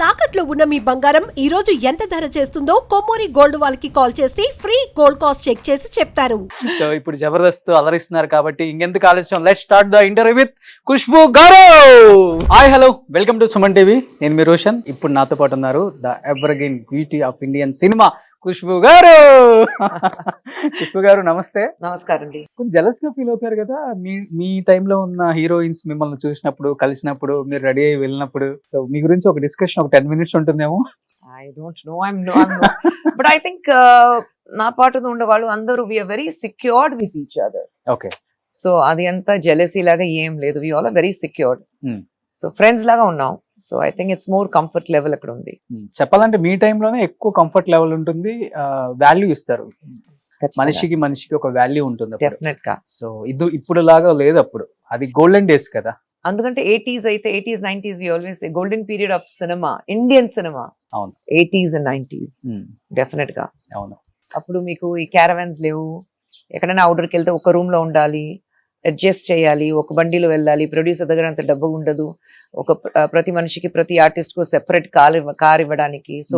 తాకట్లో ఉన్న మీ బంగారం ఈ రోజు ఎంత ధర చేస్తుందో కొమ్మూరి గోల్డ్ వాళ్ళకి కాల్ చేసి ఫ్రీ గోల్డ్ కాస్ట్ చెక్ చేసి చెప్తారు. సో ఇప్పుడు జబర్దస్త్ అలరిస్తున్నారు కాబట్టి ఇంకెందుకు ఆలస్యం, let's start the interview with Khushbu garu. Hi hello, welcome to Suman TV. నేను మీ రోషన్. ఇప్పుడు నాతో పాటు ఉన్నారు the evergreen beauty of Indian cinema Khushbu garu. Khushbu గారు నమస్తే. నమస్కారం అండి. కొంచెం జెలస్ గా ఫీల్ అవుతారు కదా మీ టైంలో ఉన్న హీరోయిన్స్ మిమ్మల్ని చూసినప్పుడు, కలిసినప్పుడు, మీరు రెడీ అయ్యి వెళ్ళినప్పుడు. సో మీ గురించి ఒక డిస్కషన్ ఒక 10 minutes ఉంటుందేమో. I don't know. I'm not. But I think నా పాటు ఉండే వాళ్ళు అందరూ we are very secured with each other. Okay. So అది అంతా జెలసీ లాగా ఏం లేదు. We all are very secured. Hmm. So friends లాగా ఉన్నాం. So I think it's more comfort level అక్కడ ఉంది. చెప్పాలంటే మీ టైంలోనే ఎక్కువ కంఫర్ట్ లెవెల్ ఉంటుంది, వాల్యూ ఇస్తారు. మనిషికి ఒక వాల్యూ ఉంటుంది డెఫినెట్ గా. సో ఇప్పుడు లాగా లేదు, అప్పుడు అది గోల్డెన్ డేస్ కదా. అందుకంటే 80s అయితే 80s 90s we always golden period of cinema, Indian cinema. అవును. 80s and 90s డెఫినెట్ గా. అవును. అప్పుడు మీకు ఈ క్యారవాన్స్ లేవు. ఎక్కడైనా అవుటర్కి వెళ్తే ఒక రూమ్ లో ఉండాలి, అడ్జస్ట్ చేయాలి, ఒక బండిలో వెళ్ళాలి. ప్రొడ్యూసర్ దగ్గర అంత డబ్బు ఉండదు. ప్రతి మనిషికి, ప్రతి ఆర్టిస్ట్ కు సెపరేట్ కార్ ఇవ్వడానికి. So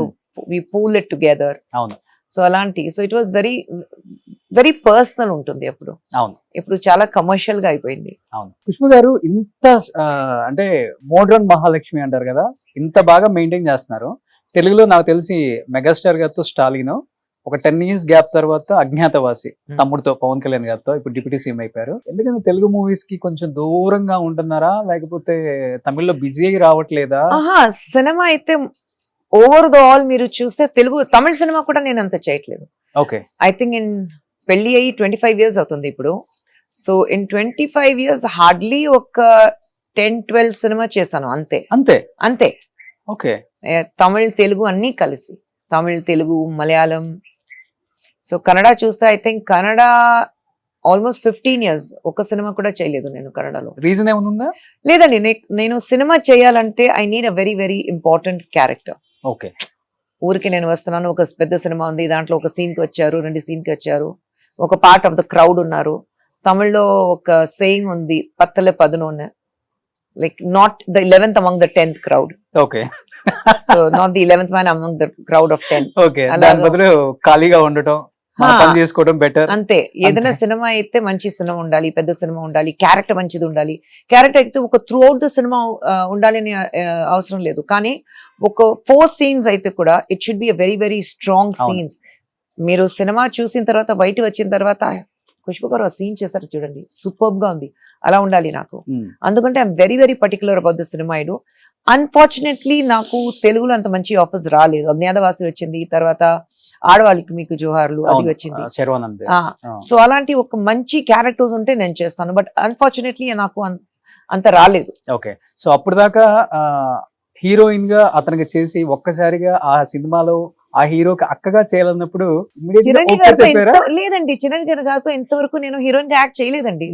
we pool it together. అవును. సో అలాంటి, so it was very very personal ఉంటుంది అప్పుడు. అవును. ఇప్పుడు చాలా కమర్షియల్ గా అయిపోయింది. అవును. ఖుష్బూ గారు ఇంత అంటే మోడ్రన్ మహాలక్ష్మి అంటారు కదా, ఇంత బాగా మెయింటైన్ చేస్తున్నారు. తెలుగులో నాకు తెలిసి మెగాస్టార్ గారితో స్టాలిన్, ఒక 10 years గ్యాప్ తర్వాత అజ్ఞాతవాసి తమ్ముడితో పవన్ కళ్యాణ్ గారితో ఇప్పుడు డిప్యూటీ సీఎం అయిపోయారు. ఎందుకంటే తెలుగు మూవీస్ కి కొంచెం దూరంగా ఉంటున్నారా, లేకపోతే తమిళ్లో బిజీ అయ్యి రావట్లేదా? సినిమా అయితే ఓవర్ ద ఆల్ మీరు చూస్తే తమిళ సినిమా కూడా నేను అంత చేయట్లేదు. ఓకే. ఐ థింక్ ఇన్ పెళ్లి అయ్యి 25 years అవుతుంది ఇప్పుడు. సో ఇన్ 25 years హార్డ్లీ ఒక 10-12 సినిమా చేశాను అంతే. అంతే అంతే. ఓకే. తమిళ్ తెలుగు అన్ని కలిసి, తమిళ్ తెలుగు మలయాళం. సో కన్నడ చూస్తే I think Kannada almost 15 years ఒక సినిమా కూడా చేయలేదు నేను కన్నడలో. రీజన్ ఏముందా? లేదండి, నేను సినిమా చేయాలంటే I need a very very important character. Okay. ఊరికి నేను వస్తున్నాను, ఒక పెద్ద సినిమా ఉంది, దాంట్లో ఒక సీన్ కి వచ్చారు, 2 scenes కి వచ్చారు, ఒక పార్ట్ ఆఫ్ ద క్రౌడ్ ఉన్నారు. తమిళ్లో ఒక సేయింగ్ ఉంది, పత్తలే పదునోనే, like not the 11th among the 10th crowd. Okay. So not the 11th man among the crowd of 10. Okay. దాని బదులు ఖాళీగా ఉండటం, పని చేసుకోవడం బెటర్. అంతే. ఏదైనా సినిమా అయితే మంచి సినిమా ఉండాలి, పెద్ద సినిమా ఉండాలి, క్యారెక్టర్ మంచిది ఉండాలి. క్యారెక్టర్ అయితే ఒక త్రూ అవుట్ ద సినిమా ఉండాలి అని అవసరం లేదు. కానీ ఒక 4 scenes అయితే కూడా it should be a very very strong scenes. మీరు సినిమా చూసిన తర్వాత బయట వచ్చిన తర్వాత ఖుష్బూ గారు ఆ సీన్ చేశారు చూడండి, సూపర్బ్ గా ఉంది, అలా ఉండాలి నాకు. అందుకంటే I'm very very particular about the cinema. I do. Unfortunately నాకు తెలుగులో అంత మంచి ఆఫర్స్ రాలేదు. అజ్ఞాతవాసి వచ్చింది, తర్వాత ఆడవాళ్ళకి మీకు జోహార్లు అది వచ్చింది. సో అలాంటి ఒక మంచి క్యారెక్టర్స్ ఉంటే నేను చేస్తాను. బట్ అన్ఫార్చునేట్లీ నాకు అంత రాలేదు. ఓకే. సో అప్పుడు దాకా హీరోయిన్ గా అతనికి చేసి ఒక్కసారిగా ఆ సినిమాలో ఆ హీరోకి అక్కగా చేయాలన్నప్పుడు లేదండి, చిరంజీవి గారితో ఇంతవరకు నేను హీరోయిన్ గా యాక్ట్ చేయలేదండి.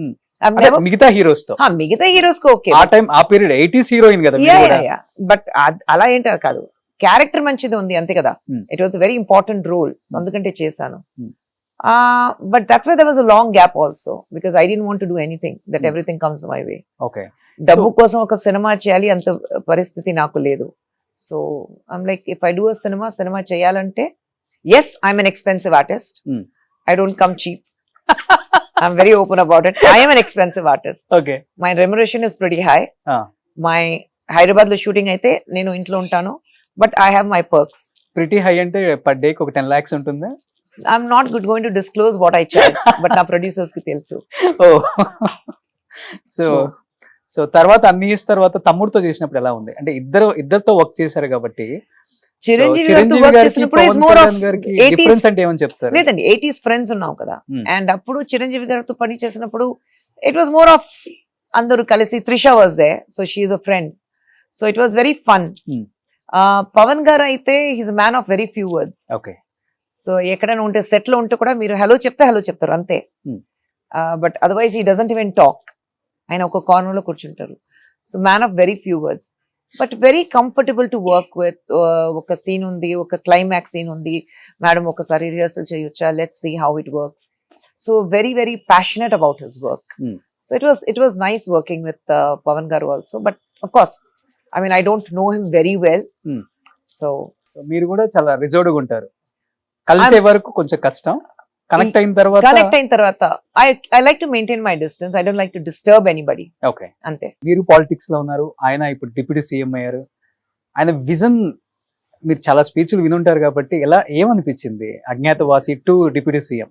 మిగతా హీరోస్ తో, మిగతా హీరోస్ ఓకే. ఆ టైం ఆ పీరియడ్ 80s హీరోయిన్ కదా. బట్ అలా ఏంటారు కాదు, క్యారెక్టర్ మంచిది ఉంది అంతే కదా. It was very important role, అందుకంటే చేశాను. But that's why there was a long gap also, because I didn't want to do anything that everything comes my way. Okay. డబ్బు కోసం ఒక సినిమా చేయాలి అంత పరిస్థితి నాకు లేదు. So I'm like, if I do a cinema చేయాలంటే, yes I'm N expensive artist. I don't come cheap. I'm very open about it. I am an expensive artist. Okay. My remuneration is pretty high. My Hyderabad lo shooting aithe nenu intlo untanu, but I have my perks. Pretty high ante per day ku 10 lakhs untunda? I'm not going to disclose what I charge, but na producers ki telusu. Oh. So తర్వాత అన్ని years తర్వాత తమ్ముడితో చేసినప్పుడు ఎలా ఉంది? అంటే ఇద్దరితో work చేశారు కాబట్టి చిరంజీవి లేదండి, 80s ఫ్రెండ్స్ ఉన్నాం కదా. అండ్ అప్పుడు చిరంజీవి గారితో పని చేసినప్పుడు ఇట్ వాస్ మోర్ ఆఫ్ అందరూ కలిసి. Trisha was there, so she is a friend. So it was very fun. Pavan garu అయితే he's man of very few words. Okay. So ఎక్కడైనా ఉంటే సెట్ లో ఉంటే కూడా మీరు హలో చెప్తారు అంతే. But otherwise he doesn't even talk. ఆయన ఒక కార్నర్ లో కూర్చుంటారు. So man of very few words, but very comfortable to work with. ఒక సీన్ ఉంది, ఒక క్లైమాక్స్ సీన్ ఉంది, మేడం ఒకసారి రిహర్సల్ చేయొచ్చా, let's see how it works. So very very passionate about his work. So it was nice working with Pavan garu also. But of course, I mean, I don't know him very well. So మీరు కూడా చాలా reserved గా ఉంటారు, కలిసే వరకు కొంచెం కష్టం, connect అయిన తర్వాత కనెక్ట్ అయిన తర్వాత I like to maintain my distance. I don't like to disturb anybody. Okay. అంతే. మీరు పాలిటిక్స్ లో ఉన్నారు, ఆయన ఇప్పుడు డిప్యూటీ సీఎం అయ్యారు. ఆయన విజన్ మీరు చాలా స్పీచ్లు వినుంటారు కాబట్టి ఏమనిపించింది Agnyaathavaasi to deputy CM?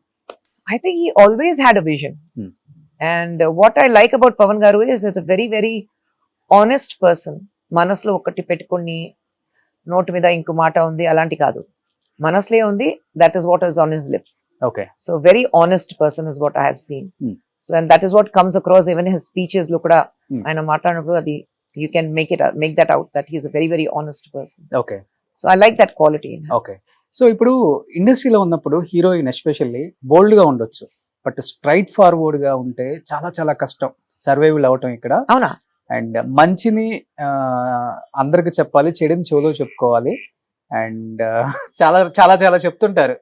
I think he always had a vision. Hmm. And what I like about Pavan Garu is he's a very, very honest person. మనసులో ఒకటి పెట్టుకుని నోటి మీద ఇంకో మాట ఉంది అలాంటి కాదు, మనసులే ఉంది, that is what is on his lips. Okay. So very honest person is what I have seen. So and that is what comes across even his speeches లో కూడా. ఆయన మాట్లాడినప్పుడు అది you can make that out that he's a very very honest person. Okay. So I like that quality. Okay. So ఇప్పుడు ఇండస్ట్రీలో ఉన్నప్పుడు heroine especially బోల్డ్ గా ఉండొచ్చు, బట్ స్ట్రైట్ ఫార్వర్డ్ గా ఉంటే చాలా చాలా కష్టం సర్వైవల్ అవటం ఇక్కడ. అవునా? అండ్ మంచిని అందరికి చెప్పాలి, చెడుని చెవులో చెప్పుకోవాలి, అండ్ చాలా చాలా చాలా చెప్తుంటారు.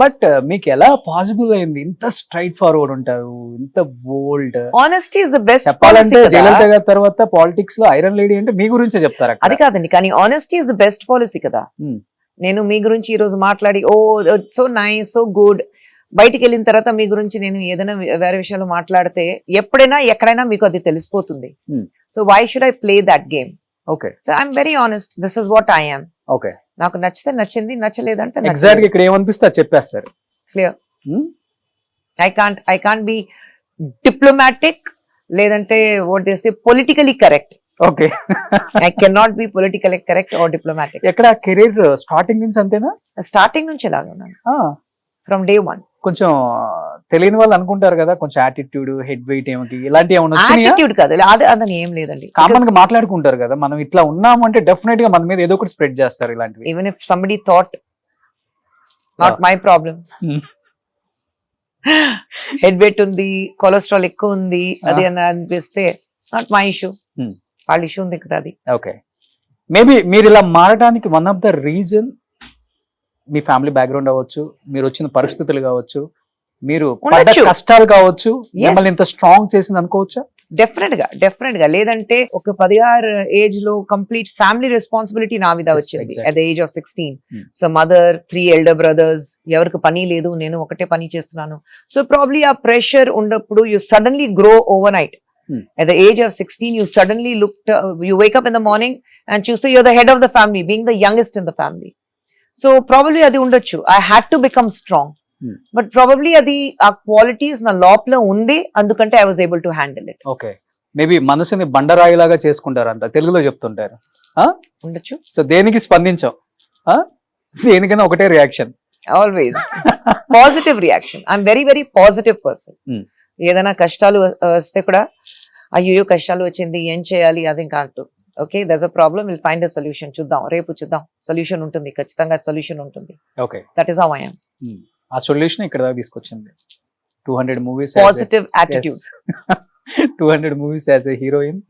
బట్ మీకు ఎలా పాసిబుల్ అయింది ఇంత స్ట్రైట్ ఫార్వర్డ్ ఉంటారు, ఇంత bold? Honesty is the best. చెప్పాలంటే జయలలిత గారి తర్వాత పాలిటిక్స్ లో ఐరన్ లేడీ అంటే మీ గురించే చెప్తారు. అది కాదండి, కానీ honesty is the best policy కదా. నేను మీ గురించి ఈ రోజు మాట్లాడి ఓ సో నైస్ సో గుడ్, బయటికి వెళ్ళిన తర్వాత మీ గురించి నేను ఏదైనా వేరే విషయాలు మాట్లాడితే ఎప్పుడైనా ఎక్కడైనా మీకు అది తెలిసిపోతుంది. So why should I play that game? Okay. So I'm very honest, this is what I am. Okay. నాకు నచ్చితే నచ్చింది, నచ్చలేదంటే ఎగ్జాక్ట్ గా ఇక్కడ ఏమనిపిస్తే అది చెప్పేస్తారు. Clear. I can't be diplomatic, లేదంటే what they say politically correct. Okay. I can not be politically correct or diplomatic. ఎక్కడ కెరీర్ స్టార్టింగ్ నుంచి అంతేనా? స్టార్టింగ్ నుంచి లాగా ఉన్నాను, ఫ్రమ్ డే వన్. కొంచెం తెలియని వాళ్ళు అనుకుంటారు కదా, కొంచెం యాటిట్యూడ్, హెడ్ వెయిట్ ఏమిటి ఇలాంటివి ఏమైనా వచ్చినాయా? యాటిట్యూడ్ కాదు, అదని ఏం లేదండి. కామన్ గా మాట్లాడుకుంటారు కదా, మనం ఇట్లా ఉన్నాము అంటే డెఫినెట్ గా మన మీద ఏదో ఒకటి స్ప్రెడ్ చేస్తారు ఇలాంటివి. Even if somebody thought not my problem, head weight ఉంది, కొలెస్ట్రాల్ ఎక్కువ ఉంది అది అని అనిపిస్తే నాట్ మై ఇష్యూ, వాళ్ళ ఇష్యూ ఉంది కదా అది. ఓకే. మేబీ మీరు ఇలా మారడానికి one of the reason me family background అవ్వచ్చు, మీరు వచ్చిన పరిస్థితులు కావచ్చు, మీరు పడ్డ కష్టాలు కావచ్చు, మిమ్మల్ని ఇంత స్ట్రాంగ్ చేసింది అనుకోవచ్చా? డెఫినెట్ గా. లేదంటే ఒక 16 ఏజ్ లో కంప్లీట్ ఫ్యామిలీ రెస్పాన్సిబిలిటీ నా మీద వచ్చింది at the age of 16. So mother, 3 elder brothers, ఎవరికి పని లేదు, నేను ఒకటే పని చేస్తున్నాను. సో ప్రాబ్లీ ఆ ప్రెషర్ ఉన్నప్పుడు you suddenly grow over night. At the age of 16, you suddenly you wake up in the morning and choose you're the head of the family, being the youngest in the family. So probably adi undachu. I had to become strong. But probably adi a qualities na lopla undi, andukante I was able to handle it. Okay. Maybe మనసుని బండరాయిలాగా చేసుకుంటారు అంట, తెలుగులో చెప్తుంటారు. ఉండొచ్చు. So దేనికి స్పందించాం, దేనికైనా ఒకటే reaction. Always positive reaction. I'm very very positive person. ఏదైనా కష్టాలు వస్తే కూడా అయ్యో కష్టాలు వచ్చింది ఏం చేయాలి అది కాదు. Okay, that's a problem, will find a solution. చూద్దాం, రేపు చూద్దాం, సొల్యూషన్ ఉంటుంది, ఖచ్చితంగా సొల్యూషన్ ఉంటుంది. Okay. That is how I am. ఆ సొల్యూషన్ ఇక్కడ దాకా తీసుకొచ్చింది. 200 movies, positive attitude. 200 movies as a heroine.